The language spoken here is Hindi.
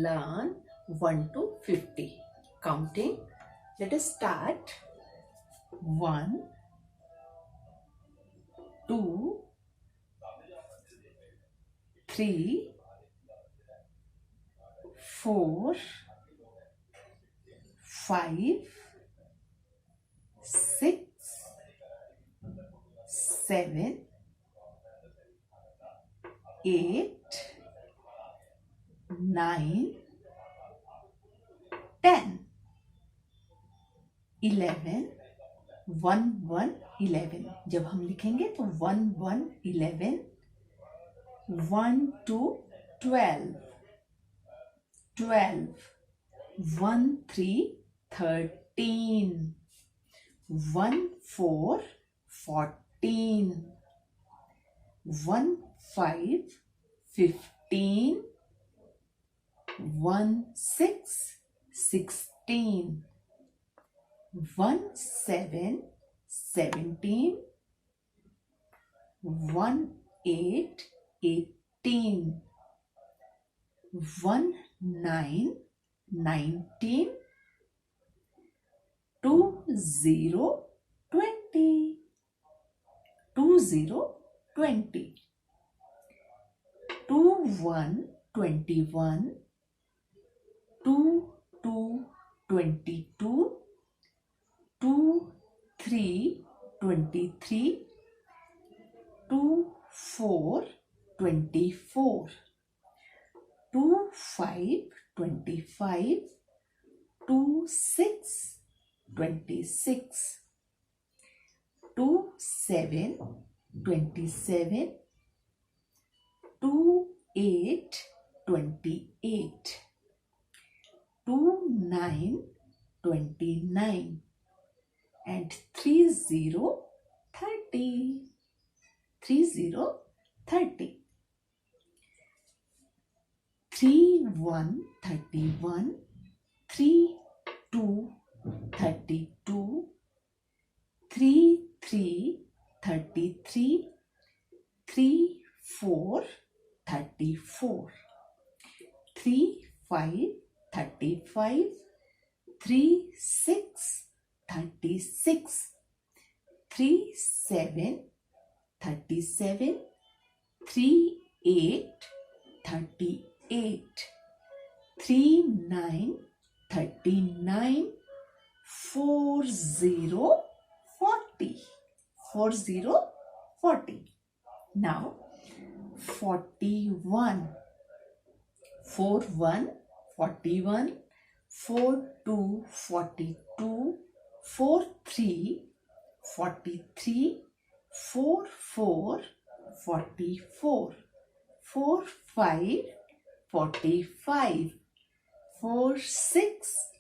learn 1 to 50 counting. Let us start. 1, 2, 3, 4, 5, 6, 7, 8, 9, 10, 11, 1 1 11. जब हम लिखेंगे तो 1 1 11, 1 2 12, 12, 1 3 13, 1 4 14, 1 5 15, 1 6 16, 1 7 17, 1 8 18, 1 9 19, 2 0 20, 2 0 20, 2 1 21, 2 2 22, 2 3 23, 2 4 24, 2 5 25, 2 6 26, 2 7 27, 2 8 28, 2 9 29, and 3 0 30, 3 0 30, 3 1 31, 3 2 32, 3 3 33, 3 4 34, 3 5 35, 3 6 36, 3 7 37, 3 8 38, 3 9 39, 4 0 40, 4 0 40. Now 41, 4 1 41, 4 2 42, 4 3 43, 4 4 44, 4 5 45, 4 6